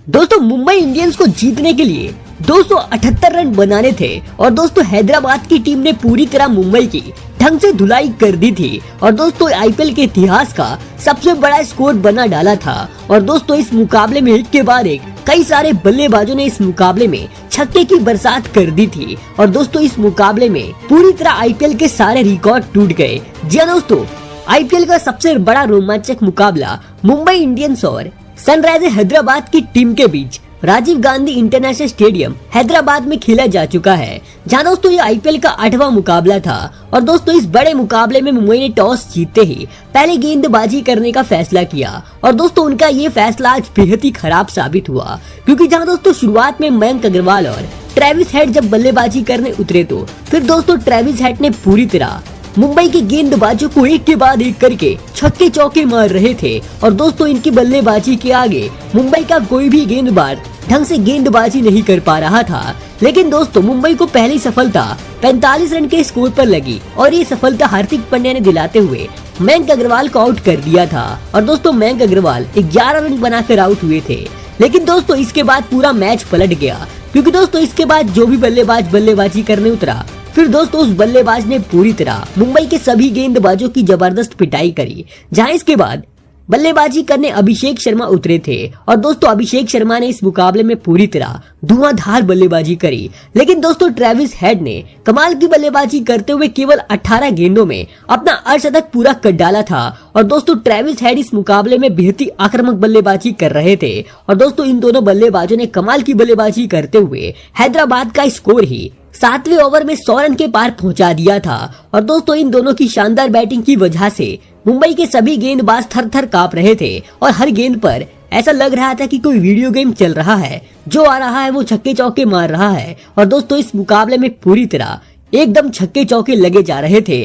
दोस्तों मुंबई इंडियंस को जीतने के लिए 278 रन बनाने थे और दोस्तों हैदराबाद की टीम ने पूरी तरह मुंबई की ढंग से धुलाई कर दी थी और दोस्तों आईपीएल के इतिहास का सबसे बड़ा स्कोर बना डाला था। और दोस्तों इस मुकाबले में एक के बाद एक कई सारे बल्लेबाजों ने इस मुकाबले में छक्के की बरसात कर दी थी और दोस्तों इस मुकाबले में पूरी तरह आईपीएल के सारे रिकॉर्ड टूट गए। जी हां दोस्तों, आईपीएल का सबसे बड़ा रोमांचक मुकाबला मुंबई इंडियंस और सनराइजर्स हैदराबाद की टीम के बीच राजीव गांधी इंटरनेशनल स्टेडियम हैदराबाद में खेला जा चुका है, जहां दोस्तों ये आईपीएल का 8वां मुकाबला था। और दोस्तों इस बड़े मुकाबले में मुंबई ने टॉस जीतते ही पहले गेंदबाजी करने का फैसला किया और दोस्तों उनका ये फैसला आज बेहद ही खराब साबित हुआ, क्योंकि जहां दोस्तों शुरुआत में मयंक अग्रवाल और ट्रेविस हेड जब बल्लेबाजी करने उतरे तो फिर दोस्तों ट्रेविस हेड ने पूरी तरह मुंबई के गेंदबाजों को एक के बाद एक करके छक्के चौके मार रहे थे और दोस्तों इनकी बल्लेबाजी के आगे मुंबई का कोई भी गेंदबाज ढंग से गेंदबाजी नहीं कर पा रहा था। लेकिन दोस्तों मुंबई को पहली सफलता 45 रन के स्कोर पर लगी और ये सफलता हार्दिक पांड्या ने दिलाते हुए मयंक अग्रवाल को आउट कर दिया था और दोस्तों मयंक अग्रवाल 11 रन बनाकर आउट हुए थे। लेकिन दोस्तों इसके बाद पूरा मैच पलट गया, क्योंकि दोस्तों इसके बाद जो भी बल्लेबाज बल्लेबाजी करने उतरा फिर दोस्तों उस बल्लेबाज ने पूरी तरह मुंबई के सभी गेंदबाजों की जबरदस्त पिटाई करी, जहां इसके बाद बल्लेबाजी करने अभिषेक शर्मा उतरे थे और दोस्तों अभिषेक शर्मा ने इस मुकाबले में पूरी तरह धुआंधार बल्लेबाजी करी। लेकिन दोस्तों ट्रेविस हेड ने कमाल की बल्लेबाजी करते हुए केवल 18 गेंदों में अपना अर्धशतक पूरा कर डाला था और दोस्तों ट्रेविस हेड इस मुकाबले में बेहद ही आक्रामक बल्लेबाजी कर रहे थे और दोस्तों इन दोनों बल्लेबाजों ने कमाल की बल्लेबाजी करते हुए हैदराबाद का स्कोर ही 7वें ओवर में 100 रन के पार पहुंचा दिया था। और दोस्तों इन दोनों की शानदार बैटिंग की वजह से मुंबई के सभी गेंदबाज थर थर कांप रहे थे और हर गेंद पर ऐसा लग रहा था कि कोई वीडियो गेम चल रहा है, जो आ रहा है वो छक्के चौके मार रहा है। और दोस्तों इस मुकाबले में पूरी तरह एकदम छक्के चौके लगे जा रहे थे।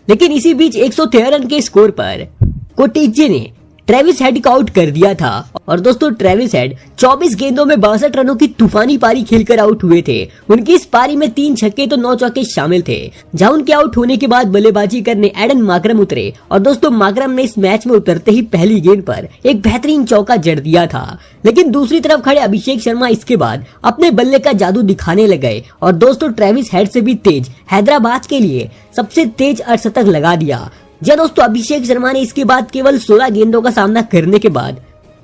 लेकिन इसी बीच 113 रन के स्कोर पर कोटिचे ने ट्रेविस हेड को आउट कर दिया था और दोस्तों ट्रेविस हेड 24 गेंदों में 62 रनों की तूफानी पारी खेलकर आउट हुए थे। उनकी इस पारी में 3 छक्के तो 9 चौके शामिल थे। जहां उनके आउट होने के बाद बल्लेबाजी करने एडन माकरम उतरे और दोस्तों माकरम ने इस मैच में उतरते ही पहली गेंद पर एक बेहतरीन चौका जड़ दिया था। लेकिन दूसरी तरफ खड़े अभिषेक शर्मा इसके बाद अपने बल्ले का जादू दिखाने लगे और दोस्तों ट्रेविस हेड से भी तेज हैदराबाद के लिए सबसे तेज अर्धशतक लगा दिया। जी दोस्तों अभिषेक शर्मा ने इसके बाद केवल 16 गेंदों का सामना करने के बाद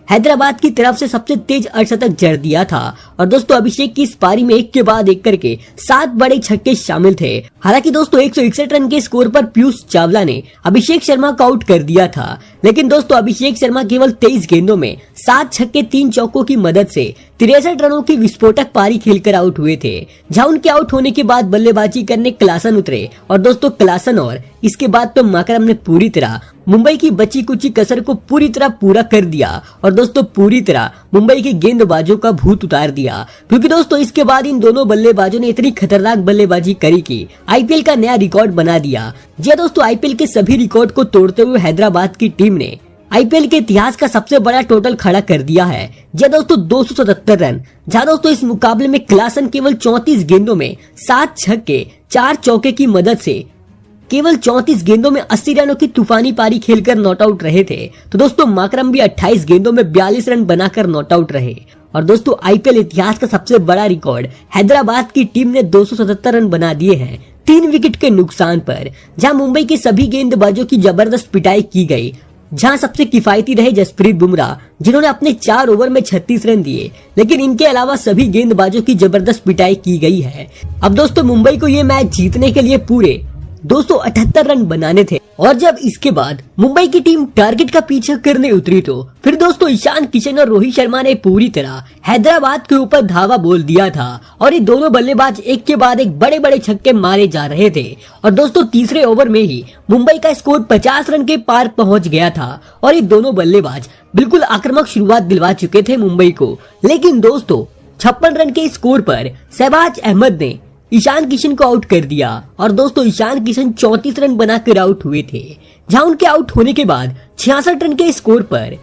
हैदराबाद की तरफ से सबसे तेज अर्धशतक जड़ दिया था और दोस्तों अभिषेक की इस पारी में एक के बाद एक करके 7 बड़े छक्के शामिल थे। हालांकि दोस्तों 161 रन के स्कोर पर पीयूष चावला ने अभिषेक शर्मा को आउट कर दिया था। लेकिन दोस्तों अभिषेक शर्मा केवल 23 गेंदों में 7 छक्के 3 चौकों की मदद से 63 रनों की विस्फोटक पारी खेलकर आउट हुए थे। जहां उनके आउट होने के बाद बल्लेबाजी करने क्लासन उतरे और दोस्तों क्लासन और इसके बाद तो माकरम ने पूरी तरह मुंबई की बची कुची कसर को पूरी तरह पूरा कर दिया और दोस्तों पूरी तरह मुंबई के गेंदबाजों का भूत उतार दिया, क्योंकि दोस्तों इसके बाद इन दोनों बल्लेबाजों ने इतनी खतरनाक बल्लेबाजी करी कि आईपीएल का नया रिकॉर्ड बना दिया। जी दोस्तों आईपीएल के सभी रिकॉर्ड को तोड़ते हुए हैदराबाद की टीम ने आईपीएल के इतिहास का सबसे बड़ा टोटल खड़ा कर दिया है। जी दोस्तों 277 रन। जहां दोस्तों इस मुकाबले में क्लासन केवल 34 गेंदों में 7 छक्के 4 चौके की मदद से केवल 34 गेंदों में 80 रनों की तूफानी पारी खेलकर नॉट आउट रहे थे। तो दोस्तों माकरम भी 28 गेंदों में 42 रन बनाकर नॉट आउट रहे। और दोस्तों आईपीएल इतिहास का सबसे बड़ा रिकॉर्ड हैदराबाद की टीम ने 277 रन बना दिए हैं 3 विकेट के नुकसान पर। जहां मुंबई के सभी गेंदबाजों की जबरदस्त पिटाई की गई, जहां सबसे किफायती रहे जसप्रीत बुमराह, जिन्होंने अपने 4 ओवर में 36 रन दिए। लेकिन इनके अलावा सभी गेंदबाजों की जबरदस्त पिटाई की गई है। अब दोस्तों मुंबई को ये मैच जीतने के लिए पूरे 278 रन बनाने थे और जब इसके बाद मुंबई की टीम टारगेट का पीछा करने उतरी तो फिर दोस्तों ईशान किशन और रोहित शर्मा ने पूरी तरह हैदराबाद के ऊपर धावा बोल दिया था और ये दोनों बल्लेबाज एक के बाद एक बड़े बड़े छक्के मारे जा रहे थे। और दोस्तों तीसरे ओवर में ही मुंबई का स्कोर 50 रन के पार पहुंच गया था और ये दोनों बल्लेबाज बिल्कुल आक्रामक शुरुआत दिलवा चुके थे मुंबई को। लेकिन दोस्तों 56 रन के स्कोर पर शहबाज अहमद ने ईशान किशन को आउट कर दिया और दोस्तों ईशान किशन 34 रन बनाकर आउट हुए थे। जहां उनके आउट होने के बाद 66 रन के स्कोर पर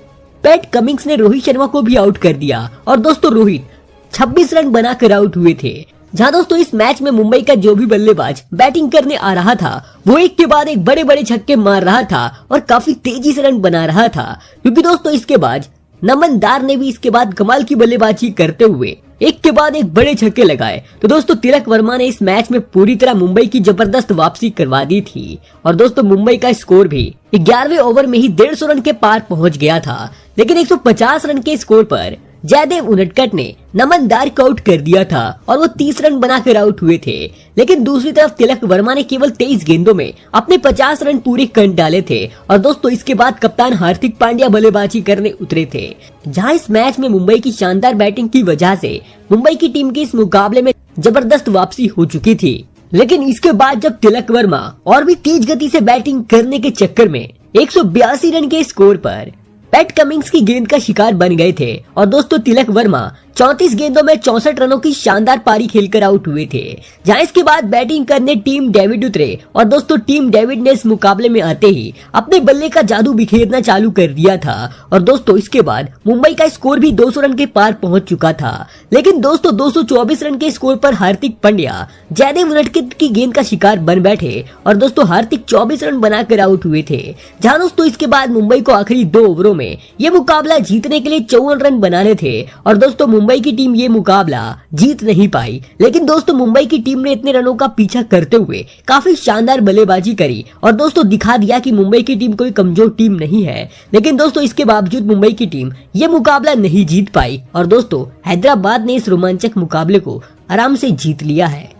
पैट कमिंग्स ने रोहित शर्मा को भी आउट कर दिया और दोस्तों रोहित 26 रन बनाकर आउट हुए थे। जहां दोस्तों इस मैच में मुंबई का जो भी बल्लेबाज बैटिंग करने आ रहा था वो एक के बाद एक बड़े बड़े छक्के मार रहा था और काफी तेजी से रन बना रहा था, क्योंकि दोस्तों इसके बाद नमनदार ने भी इसके बाद कमाल की बल्लेबाजी करते हुए एक के बाद एक बड़े छक्के लगाए। तो दोस्तों तिलक वर्मा ने इस मैच में पूरी तरह मुंबई की जबरदस्त वापसी करवा दी थी और दोस्तों मुंबई का स्कोर भी 11वें ओवर में ही 150 रन के पार पहुंच गया था, लेकिन 150 रन के स्कोर पर जयदेव उनटकट ने नमनदार को आउट कर दिया था और वो 30 रन बनाकर आउट हुए थे। लेकिन दूसरी तरफ तिलक वर्मा ने केवल 23 गेंदों में अपने 50 रन पूरे कर डाले थे और दोस्तों इसके बाद कप्तान हार्दिक पांड्या बल्लेबाजी करने उतरे थे, जहां इस मैच में मुंबई की शानदार बैटिंग की वजह से मुंबई की टीम की इस मुकाबले में जबरदस्त वापसी हो चुकी थी। लेकिन इसके बाद जब तिलक वर्मा और भी तेज गति से बैटिंग करने के चक्कर में 182 रन के स्कोर पर पैट कमिंग्स की गेंद का शिकार बन गए थे और दोस्तों तिलक वर्मा 34 गेंदों में 64 रनों की शानदार पारी खेलकर आउट हुए थे, जहां इसके बाद बैटिंग करने टीम डेविड उतरे और दोस्तों टीम डेविड ने इस मुकाबले में आते ही अपने बल्ले का जादू बिखेरना चालू कर दिया था और दोस्तों इसके बाद मुंबई का स्कोर भी 200 रन के पार पहुंच चुका था। लेकिन दोस्तों 224 रन के स्कोर पर हार्दिक पांड्या जयदेव उनटकट की गेंद का शिकार बन बैठे और दोस्तों हार्दिक 24 रन बनाकर आउट हुए थे, जहां दोस्तों इसके बाद मुंबई को आखिरी 2 ओवरों में ये मुकाबला जीतने के लिए 54 रन बनाने थे और दोस्तों मुंबई की टीम ये मुकाबला जीत नहीं पाई। लेकिन दोस्तों मुंबई की टीम ने इतने रनों का पीछा करते हुए काफी शानदार बल्लेबाजी करी और दोस्तों दिखा दिया कि मुंबई की टीम कोई कमजोर टीम नहीं है। लेकिन दोस्तों इसके बावजूद मुंबई की टीम ये मुकाबला नहीं जीत पाई और दोस्तों हैदराबाद ने इस रोमांचक मुकाबले को आराम से जीत लिया है।